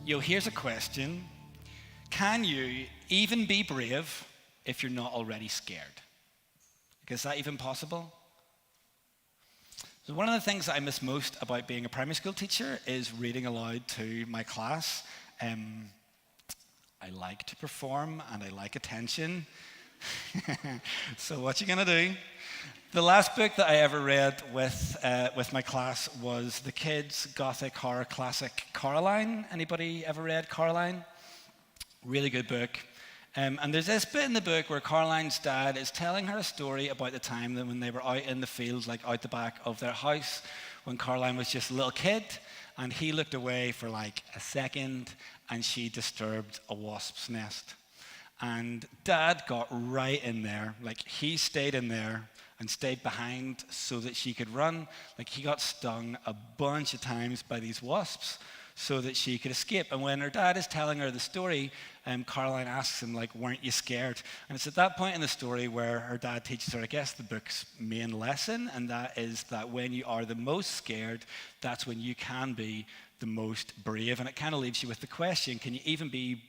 Here's a question. Can you even be brave if you're not already scared? Is that even possible? So one of the things that I miss most about being a primary school teacher is reading aloud to my class. I like to perform and I like attention. So what you gonna do? The last book that I ever read with my class was the kids' gothic horror classic Coraline. Anybody ever read Coraline? Really good book. And there's this bit in the book where Caroline's dad is telling her a story about the time that when they were out in the fields, like out the back of their house, when Caroline was just a little kid, and he looked away for like a second, and she disturbed a wasp's nest. And Dad got right in there, like he stayed in there and stayed behind so that she could run. Like he got stung a bunch of times by these wasps so that she could escape. And when her dad is telling her the story, Caroline asks him, like, weren't you scared? And it's at that point in the story where her dad teaches her, I guess, the book's main lesson, and that is that when you are the most scared, that's when you can be the most brave. And it kind of leaves you with the question, can you even be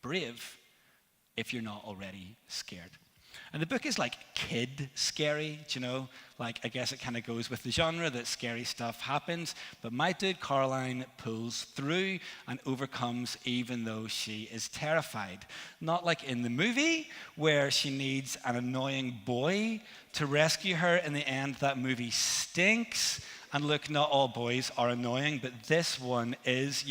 brave if you're not already scared? And the book is like kid scary, Like, I guess it kind of goes with the genre that scary stuff happens. But my dude Caroline pulls through and overcomes even though she is terrified. Not like in the movie where she needs an annoying boy to rescue her. In the end, that movie stinks. And look, not all boys are annoying, but this one is,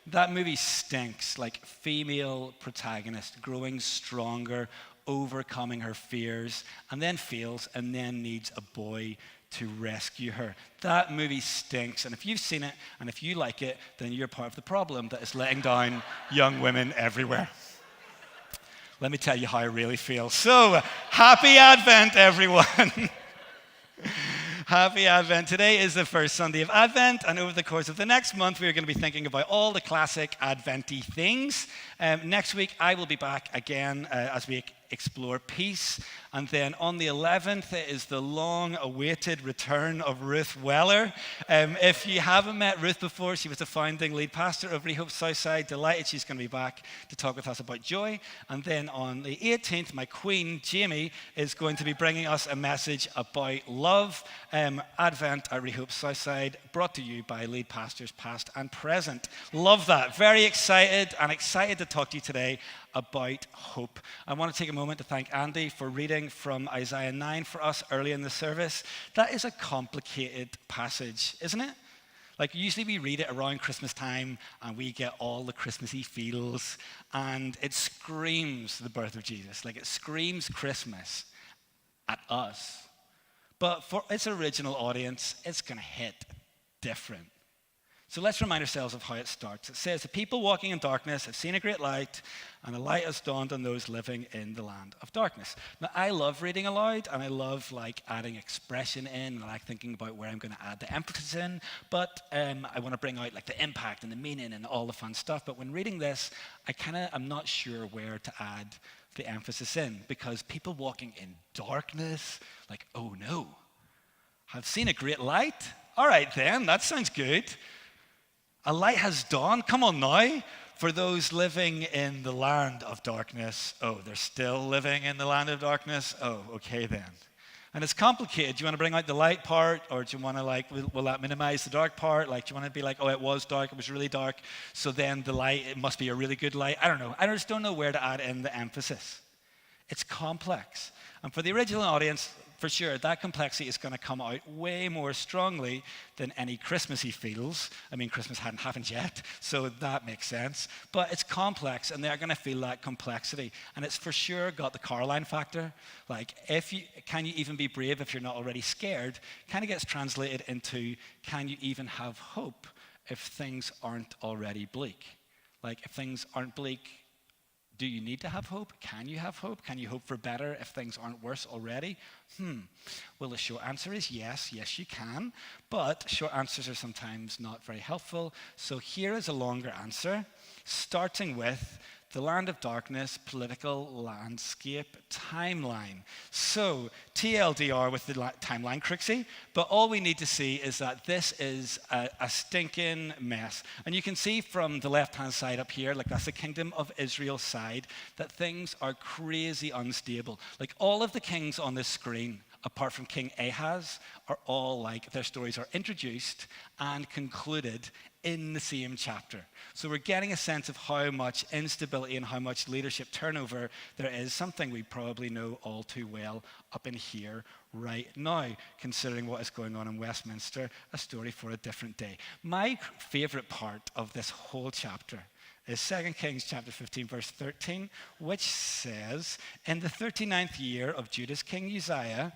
that movie stinks. Like female protagonist growing stronger, overcoming her fears, and then fails, and then needs a boy to rescue her. That movie stinks, and if you've seen it, and if you like it, then you're part of the problem that is letting down young women everywhere. Let me tell you how I really feel. So, happy Advent, everyone. Happy Advent. Today is the first Sunday of Advent, and over the course of the next month, we are going to be thinking about all the classic Advent-y things. Next week, I will be back again as we explore peace. And then on the 11th is the long-awaited return of Ruth Weller. If you haven't met Ruth before, she was the founding lead pastor of Rehope Southside. Delighted she's going to be back to talk with us about joy. And then on the 18th, my queen, Jamie, is going to be bringing us a message about love. Advent at Rehope Southside, brought to you by lead pastors past and present. Love that. Very excited to talk to you today about hope. I want to take a moment to thank Andy for reading from Isaiah 9 for us early in the service. That is a complicated passage, isn't it? Like, usually we read it around Christmas time and we get all the Christmassy feels, and it screams the birth of Jesus. Like, it screams Christmas at us. But for its original audience, it's going to hit different. So let's remind ourselves of how it starts. It says, the people walking in darkness have seen a great light, and a light has dawned on those living in the land of darkness. Now, I love reading aloud, and I love adding expression in, and I like thinking about where I'm going to add the emphasis in, but I want to bring out the impact and the meaning and all the fun stuff. But when reading this, I'm not sure where to add the emphasis in, because people walking in darkness, oh no, have seen a great light? All right then, that sounds good. A light has dawned. Come on now. For those living in the land of darkness. Oh, they're still living in the land of darkness? Oh, okay then. And it's complicated. Do you want to bring out the light part? Or do you want to will that minimize the dark part? Do you want to be oh, it was dark, it was really dark, so then the light, it must be a really good light? I don't know. I just don't know where to add in the emphasis. It's complex. And for the original audience, for sure, that complexity is going to come out way more strongly than any Christmassy feels. I mean, Christmas hadn't happened yet, so that makes sense. But it's complex, and they're going to feel that complexity. And it's for sure got the Caroline factor. Can you even be brave if you're not already scared? Kind of gets translated into, can you even have hope if things aren't already bleak? If things aren't bleak, do you need to have hope? Can you have hope? Can you hope for better if things aren't worse already? Well, the short answer is yes. Yes, you can. But short answers are sometimes not very helpful. So here is a longer answer, starting with the land of darkness, political landscape, timeline. So, TLDR with the timeline, Crooksy, but all we need to see is that this is a stinking mess. And you can see from the left-hand side up here, like that's the kingdom of Israel side, that things are crazy unstable. Like all of the kings on this screen, apart from King Ahaz, are all like their stories are introduced and concluded in the same chapter. So we're getting a sense of how much instability and how much leadership turnover there is, something we probably know all too well up in here right now, considering what is going on in Westminster, a story for a different day. My favorite part of this whole chapter is 2 Kings chapter 15, verse 13, which says, in the 39th year of Judah's king Uzziah,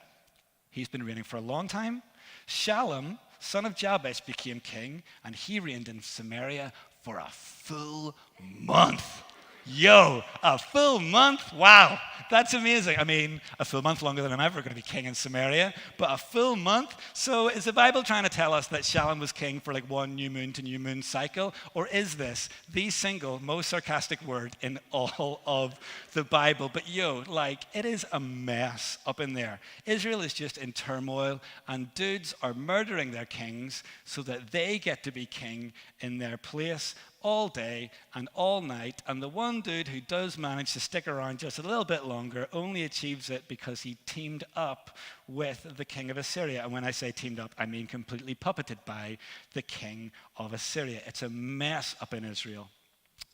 he's been reigning for a long time, Shallum, son of Jabesh, became king, and he reigned in Samaria for a full month. Yo, a full month? Wow, that's amazing. I mean, a full month longer than I'm ever going to be king in Samaria, but a full month? So is the Bible trying to tell us that Shallum was king for like one new moon to new moon cycle? Or is this the single most sarcastic word in all of the Bible? But yo, like, it is a mess up in there. Israel is just in turmoil, and dudes are murdering their kings so that they get to be king in their place all day and all night, and the one dude who does manage to stick around just a little bit longer only achieves it because he teamed up with the king of Assyria. And when I say teamed up, I mean completely puppeted by the king of Assyria. It's a mess up in Israel.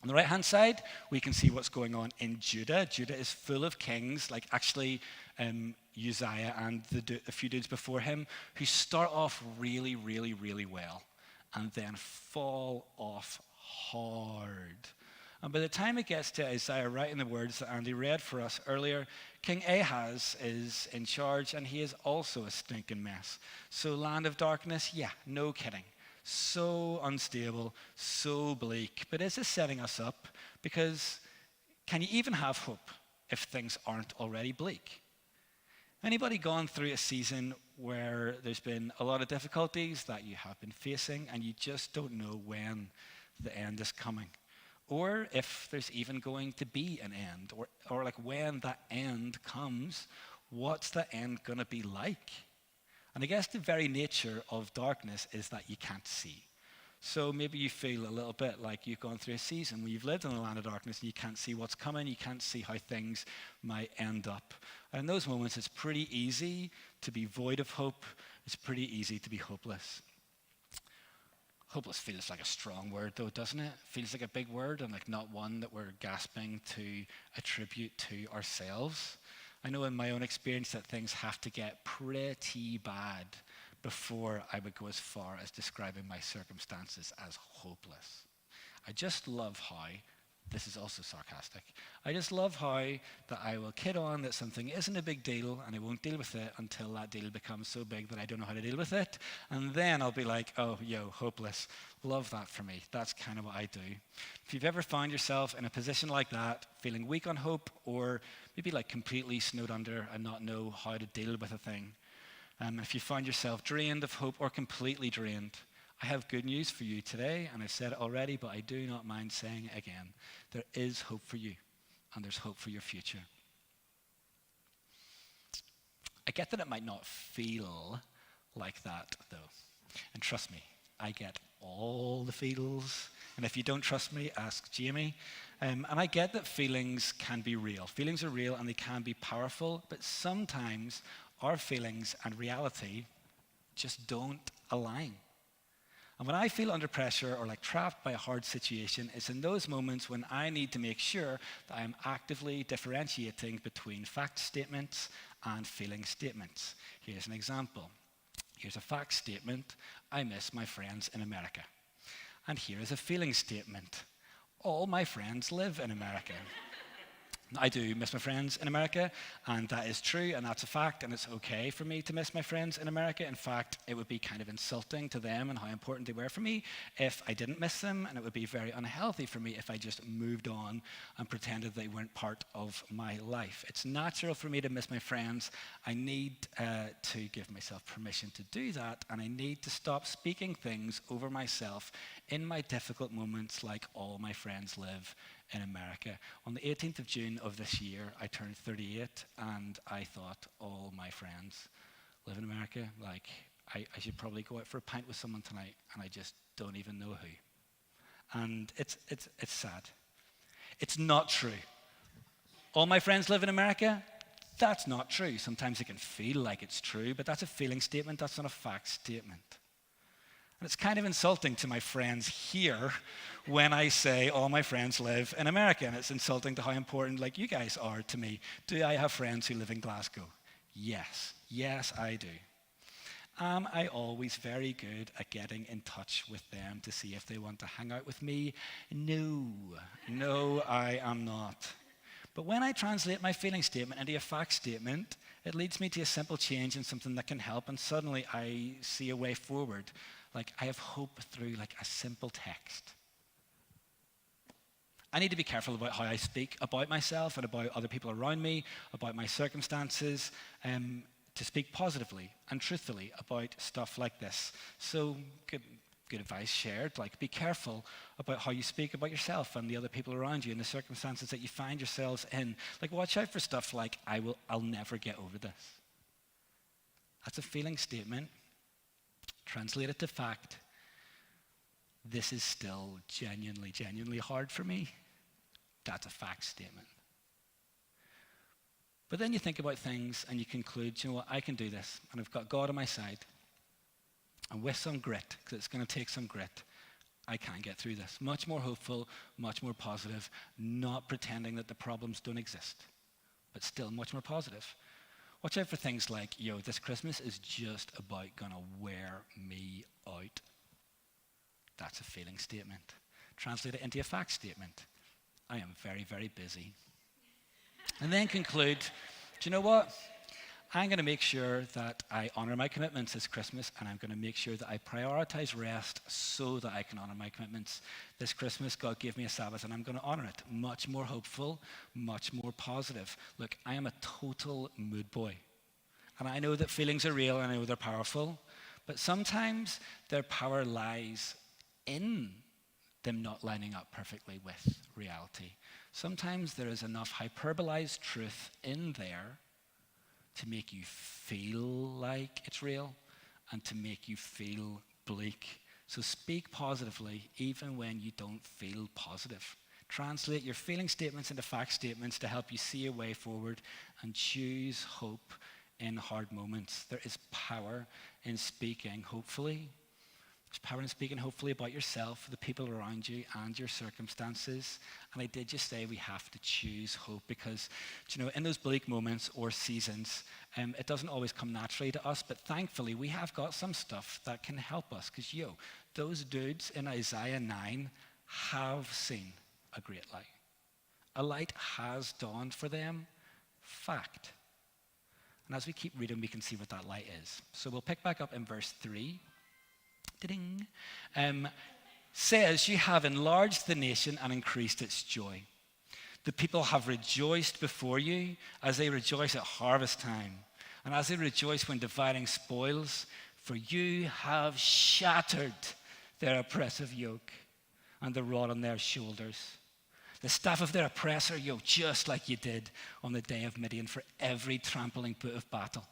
On the right-hand side, we can see what's going on in Judah. Judah is full of kings, like actually Uzziah and the few dudes before him, who start off really, really, really well and then fall off hard. And by the time it gets to Isaiah writing the words that Andy read for us earlier, King Ahaz is in charge, and he is also a stinking mess. So land of darkness, yeah, no kidding. So unstable, so bleak. But is this setting us up? Because can you even have hope if things aren't already bleak? Anybody gone through a season where there's been a lot of difficulties that you have been facing and you just don't know when the end is coming? Or if there's even going to be an end, or like when that end comes, what's the end going to be like? And I guess the very nature of darkness is that you can't see. So maybe you feel a little bit like you've gone through a season where you've lived in the land of darkness and you can't see what's coming, you can't see how things might end up. And in those moments, it's pretty easy to be void of hope. It's pretty easy to be hopeless. Hopeless feels like a strong word though, doesn't it? Feels like a big word and like not one that we're gasping to attribute to ourselves. I know in my own experience that things have to get pretty bad before I would go as far as describing my circumstances as hopeless. I just love how, this is also sarcastic, I just love how that I will kid on that something isn't a big deal and I won't deal with it until that deal becomes so big that I don't know how to deal with it. And then I'll be like, oh, yo, hopeless. Love that for me. That's kind of what I do. If you've ever found yourself in a position like that, feeling weak on hope, or maybe like completely snowed under and not know how to deal with a thing, if you find yourself drained of hope or completely drained, I have good news for you today, and I've said it already, but I do not mind saying it again. There is hope for you, and there's hope for your future. I get that it might not feel like that, though. And trust me, I get all the feels. And if you don't trust me, ask Jamie. And I get that feelings can be real. Feelings are real, and they can be powerful, but sometimes our feelings and reality just don't align. And when I feel under pressure or like trapped by a hard situation, it's in those moments when I need to make sure that I'm actively differentiating between fact statements and feeling statements. Here's an example. Here's a fact statement: I miss my friends in America. And here is a feeling statement: all my friends live in America. I do miss my friends in America, and that is true, and that's a fact, and it's okay for me to miss my friends in America. In fact, it would be kind of insulting to them and how important they were for me if I didn't miss them, and it would be very unhealthy for me if I just moved on and pretended they weren't part of my life. It's natural for me to miss my friends. I need to give myself permission to do that, and I need to stop speaking things over myself In my difficult moments, like all my friends live in America. On the 18th of June of this year, I turned 38, and I thought, all my friends live in America. Like, I should probably go out for a pint with someone tonight, and I just don't even know who. And it's sad. It's not true. All my friends live in America? That's not true. Sometimes it can feel like it's true, but that's a feeling statement. That's not a fact statement. And it's kind of insulting to my friends here when I say all my friends live in America, and it's insulting to how important like you guys are to me. Do I have friends who live in Glasgow? Yes. Yes, I do. Am I always very good at getting in touch with them to see if they want to hang out with me? No. No, I am not. But when I translate my feeling statement into a fact statement, it leads me to a simple change in something that can help, and suddenly I see a way forward. Like I have hope through like a simple text. I need to be careful about how I speak about myself and about other people around me, about my circumstances, to speak positively and truthfully about stuff like this. So good advice shared, like be careful about how you speak about yourself and the other people around you and the circumstances that you find yourselves in. Like watch out for stuff like, I'll never get over this. That's a feeling statement. Translate it to fact. This is still genuinely hard for me. That's a fact statement. But then you think about things and you conclude, you know what, I can do this, and I've got God on my side. And with some grit, because it's going to take some grit, I can get through this. Much more hopeful, much more positive, not pretending that the problems don't exist, but still much more positive. Watch out for things like, this Christmas is just about going to wear me out. That's a feeling statement. Translate it into a fact statement. I am very busy. And then conclude, do you know what? I'm going to make sure that I honor my commitments this Christmas, and I'm going to make sure that I prioritize rest so that I can honor my commitments. This Christmas, God gave me a Sabbath, and I'm going to honor it. Much more hopeful, much more positive. Look, I am a total mood boy. And I know that feelings are real, and I know they're powerful, but sometimes their power lies in them not lining up perfectly with reality. Sometimes there is enough hyperbolized truth in there to make you feel like it's real and to make you feel bleak. So speak positively even when you don't feel positive. Translate your feeling statements into fact statements to help you see a way forward and choose hope in hard moments. There is power in speaking hopefully. There's power in speaking hopefully about yourself, the people around you, and your circumstances. And I did just say we have to choose hope because, in those bleak moments or seasons, it doesn't always come naturally to us, but thankfully we have got some stuff that can help us because, those dudes in Isaiah 9 have seen a great light. A light has dawned for them. Fact. And as we keep reading, we can see what that light is. So we'll pick back up in verse 3. Says, you have enlarged the nation and increased its joy. The people have rejoiced before you as they rejoice at harvest time and as they rejoice when dividing spoils, for you have shattered their oppressive yoke and the rod on their shoulders. The staff of their oppressor yoke, just like you did on the day of Midian for every trampling boot of battle.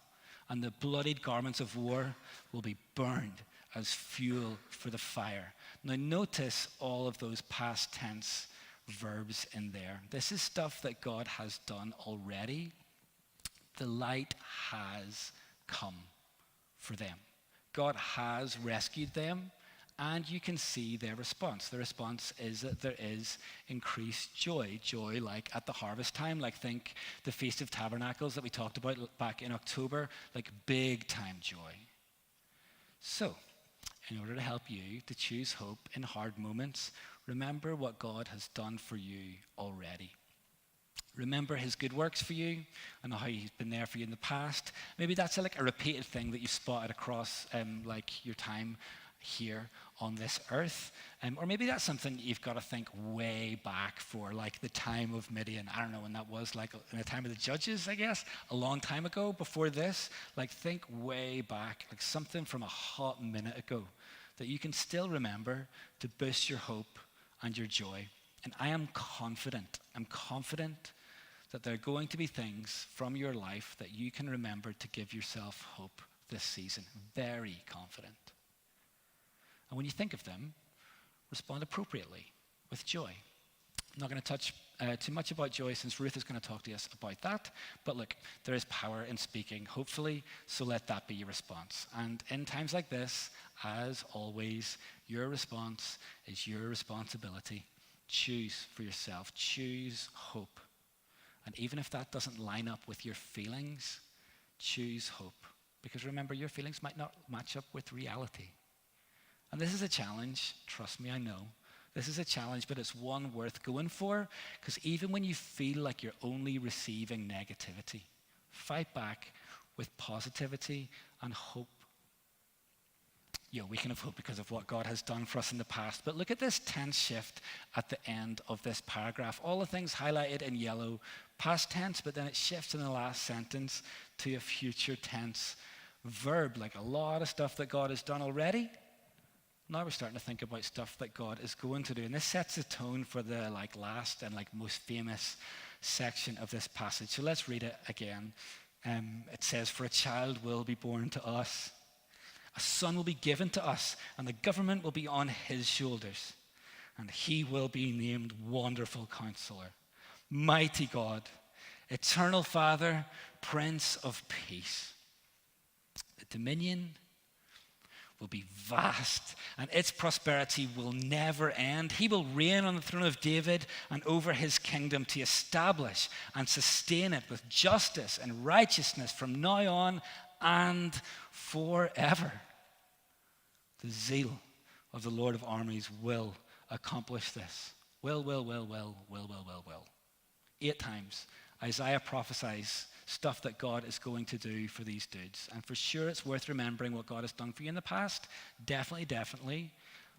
And the bloodied garments of war will be burned as fuel for the fire. Now notice all of those past tense verbs in there. This is stuff that God has done already. The light has come for them. God has rescued them, and you can see their response. The response is that there is increased joy. Joy like at the harvest time, like think the Feast of Tabernacles that we talked about back in October, like big time joy. So, in order to help you to choose hope in hard moments, remember what God has done for you already. Remember his good works for you and how he's been there for you in the past. Maybe that's like a repeated thing that you've spotted across like your time here on this earth. Or maybe that's something you've got to think way back for, like the time of Midian. I don't know when that was, like in the time of the judges, I guess, a long time ago before this. Like think way back, like something from a hot minute ago that you can still remember to boost your hope and your joy. And I'm confident that there are going to be things from your life that you can remember to give yourself hope this season. Very confident. And when you think of them, respond appropriately with joy. I'm not going to touch too much about joy since Ruth is going to talk to us about that. But look, there is power in speaking, hopefully, so let that be your response. And in times like this, as always, your response is your responsibility. Choose for yourself. Choose hope. And even if that doesn't line up with your feelings, choose hope. Because remember, your feelings might not match up with reality. And this is a challenge, trust me, I know. This is a challenge, but it's one worth going for, because even when you feel like you're only receiving negativity, fight back with positivity and hope. Yeah, we can have hope because of what God has done for us in the past. But look at this tense shift at the end of this paragraph. All the things highlighted in yellow, past tense, but then it shifts in the last sentence to a future tense verb, like a lot of stuff that God has done already. Now we're starting to think about stuff that God is going to do. And this sets the tone for the last and most famous section of this passage. So let's read it again. It says, "For a child will be born to us. A son will be given to us, and the government will be on his shoulders. And he will be named Wonderful Counselor, Mighty God, Eternal Father, Prince of Peace. The dominion will be vast, and its prosperity will never end. He will reign on the throne of David and over his kingdom to establish and sustain it with justice and righteousness from now on and forever. The zeal of the Lord of armies will accomplish this." Will. 8 times Isaiah prophesies stuff that God is going to do for these dudes. And for sure it's worth remembering what God has done for you in the past. Definitely.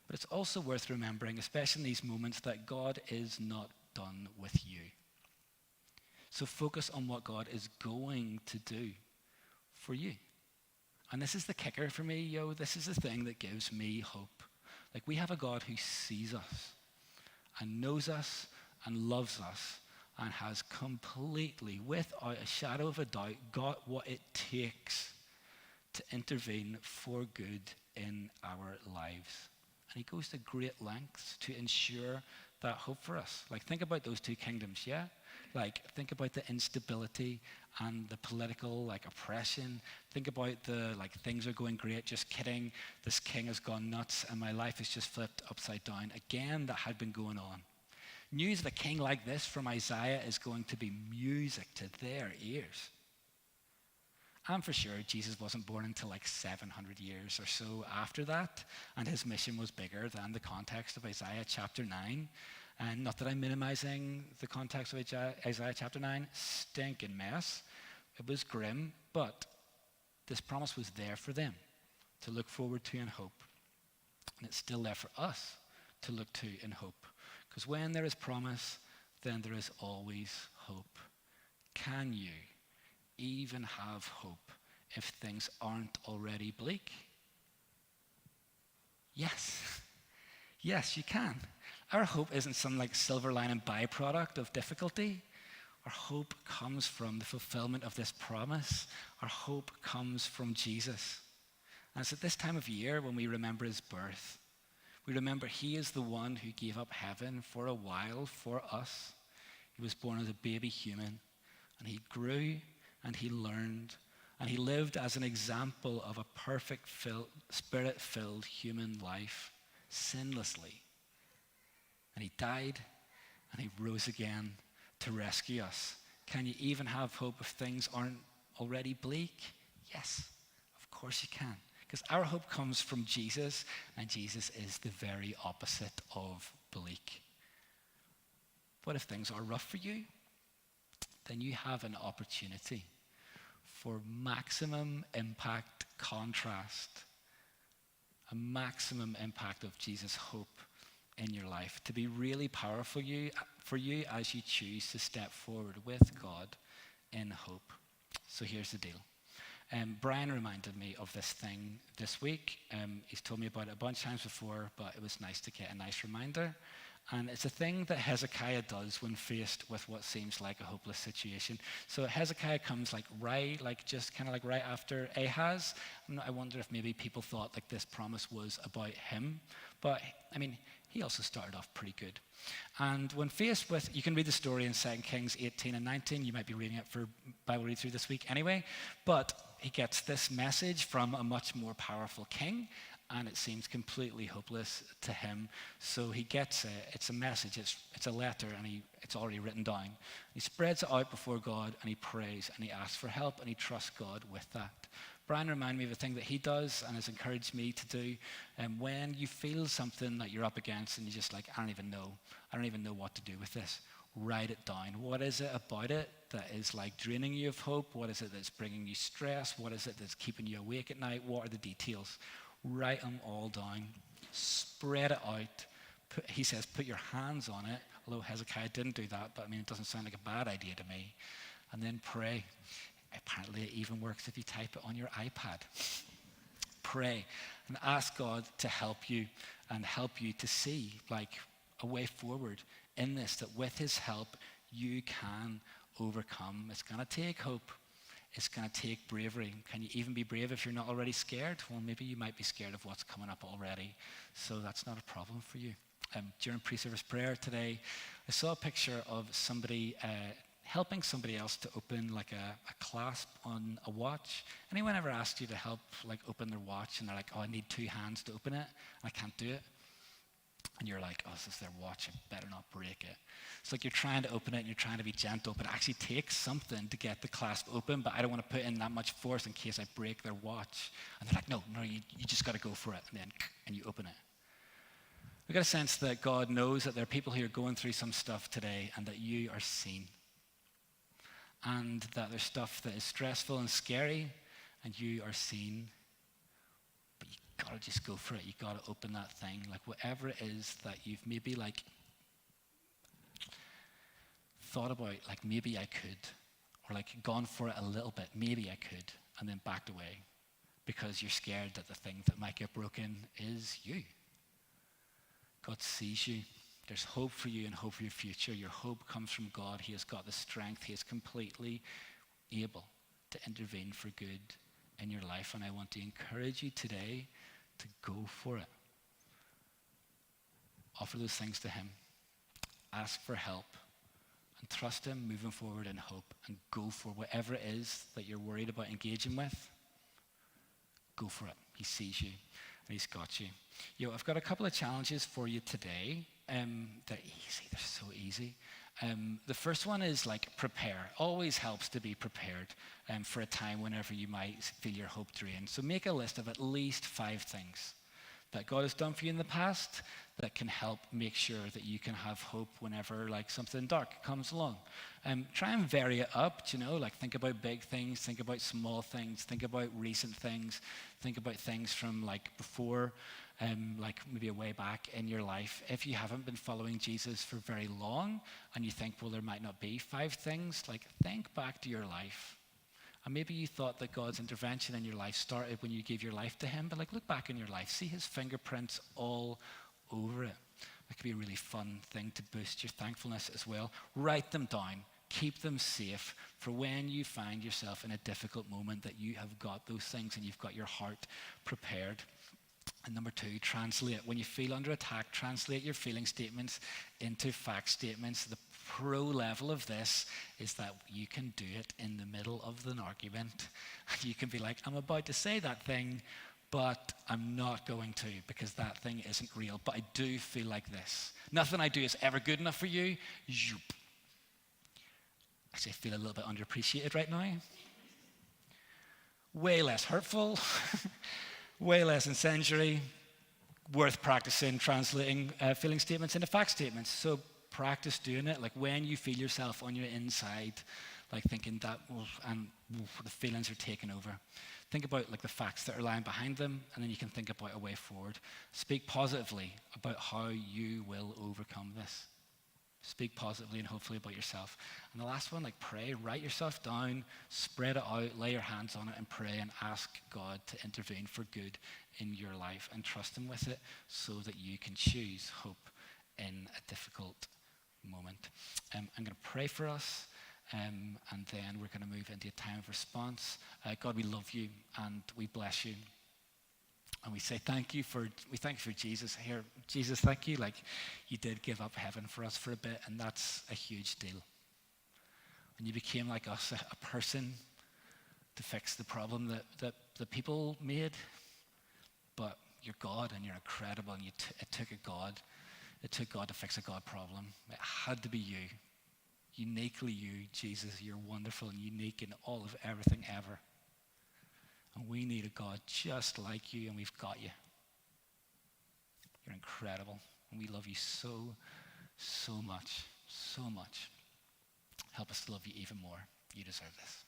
But it's also worth remembering, especially in these moments, that God is not done with you. So focus on what God is going to do for you. And this is the kicker for me, this is the thing that gives me hope. We have a God who sees us and knows us and loves us and has completely, without a shadow of a doubt, got what it takes to intervene for good in our lives. And he goes to great lengths to ensure that hope for us. Think about those 2 kingdoms, yeah? Think about the instability and the political, oppression. Think about the, things are going great, just kidding. This king has gone nuts and my life is just flipped upside down. Again, that had been going on. News of a king like this from Isaiah is going to be music to their ears. And for sure, Jesus wasn't born until 700 years or so after that, and his mission was bigger than the context of Isaiah chapter 9. And not that I'm minimizing the context of Isaiah chapter 9, stinking mess. It was grim, but this promise was there for them to look forward to and hope. And it's still there for us to look to and hope. Because when there is promise, then there is always hope. Can you even have hope if things aren't already bleak? Yes. Yes, you can. Our hope isn't some silver lining byproduct of difficulty. Our hope comes from the fulfillment of this promise. Our hope comes from Jesus. And it's at this time of year when we remember his birth. We remember he is the one who gave up heaven for a while for us. He was born as a baby human, and he grew and he learned, and he lived as an example of a perfect, spirit-filled human life, sinlessly. And he died and he rose again to rescue us. Can you even have hope if things aren't already bleak? Yes, of course you can. Because our hope comes from Jesus, and Jesus is the very opposite of bleak. But if things are rough for you, then you have an opportunity for maximum impact contrast, a maximum impact of Jesus' hope in your life to be really powerful for you as you choose to step forward with God in hope. So here's the deal. Brian reminded me of this thing this week. He's told me about it a bunch of times before, but it was nice to get a nice reminder. And it's a thing that Hezekiah does when faced with what seems like a hopeless situation. So Hezekiah comes right after Ahaz. And I wonder if maybe people thought like this promise was about him. But I mean, he also started off pretty good. And when faced with, you can read the story in 2 Kings 18 and 19. You might be reading it for Bible read through this week anyway. But he gets this message from a much more powerful king. And it seems completely hopeless to him. So he gets it. It's a message. It's a letter, and it's already written down. He spreads it out before God, and he prays, and he asks for help, and he trusts God with that. Brian reminded me of a thing that he does and has encouraged me to do. And when you feel something that you're up against, and you're just like, I don't even know what to do with this. Write it down. What is it about it that is like draining you of hope? What is it that's bringing you stress? What is it that's keeping you awake at night? What are the details? Write them all down. Spread it out. He says, put your hands on it. Although Hezekiah didn't do that, but I mean, it doesn't sound like a bad idea to me. And then pray. Apparently, it even works if you type it on your iPad. Pray and ask God to help you and help you to see like a way forward in this, that with his help, you can overcome. It's going to take hope. It's going to take bravery. Can you even be brave if you're not already scared? Well, maybe you might be scared of what's coming up already. So that's not a problem for you. During pre-service prayer today, I saw a picture of somebody helping somebody else to open like a clasp on a watch. Anyone ever asked you to help like open their watch and they're like, oh, I need 2 hands to open it. I can't do it. And you're like, oh, this is their watch. I better not break it. It's like you're trying to open it and you're trying to be gentle, but it actually takes something to get the clasp open, but I don't want to put in that much force in case I break their watch. And they're like, no, you just got to go for it. And you open it. We got a sense that God knows that there are people who are going through some stuff today and that you are seen. And that there's stuff that is stressful and scary and you are seen. But you got to just go for it. You got to open that thing. Like whatever it is that you've maybe like thought about, like maybe I could, or like gone for it a little bit, maybe I could, and then backed away because you're scared that the thing that might get broken is you. God sees you. There's hope for you and hope for your future. Your hope comes from God. He has got the strength. He is completely able to intervene for good in your life. And I want to encourage you today to go for it. Offer those things to him. Ask for help. And trust him moving forward in hope. And go for whatever it is that you're worried about engaging with. Go for it. He sees you. And he's got you. I've got a couple of challenges for you today. They're easy. They're so easy. The first one is like prepare. Always helps to be prepared for a time whenever you might feel your hope drained. So make a list of at least 5 things that God has done for you in the past that can help make sure that you can have hope whenever like something dark comes along. Try and vary it up, like think about big things, think about small things, think about recent things, think about things from like before, like maybe a way back in your life. If you haven't been following Jesus for very long and you think, well, there might not be 5 things, like think back to your life. And maybe you thought that God's intervention in your life started when you gave your life to him, but like look back in your life, see his fingerprints all over it. That could be a really fun thing to boost your thankfulness as well. Write them down. Keep them safe for when you find yourself in a difficult moment, that you have got those things and you've got your heart prepared. And number 2, translate. When you feel under attack, translate your feeling statements into fact statements. The pro level of this is that you can do it in the middle of an argument. You can be like, I'm about to say that thing, but I'm not going to because that thing isn't real. But I do feel like this. Nothing I do is ever good enough for you. Zoop. Actually, I feel a little bit underappreciated right now. Way less hurtful. Way less incendiary. Worth practicing translating feeling statements into fact statements. So practice doing it. Like when you feel yourself on your inside, like thinking that, and the feelings are taking over. Think about like the facts that are lying behind them, and then you can think about a way forward. Speak positively about how you will overcome this. Speak positively and hopefully about yourself. And the last one, like pray, write yourself down, spread it out, lay your hands on it and pray and ask God to intervene for good in your life and trust him with it so that you can choose hope in a difficult moment. I'm going to pray for us and then we're going to move into a time of response. God, we love you and we bless you. And we say thank you for Jesus here. Jesus, thank you. Like you did give up heaven for us for a bit, and that's a huge deal. When you became like us, a person to fix the problem that the people made, but you're God and you're incredible, and it took God to fix a God problem. It had to be you. Uniquely you, Jesus. You're wonderful and unique in all of everything ever. And we need a God just like you, and we've got you. You're incredible. And we love you so, so much, so much. Help us to love you even more. You deserve this.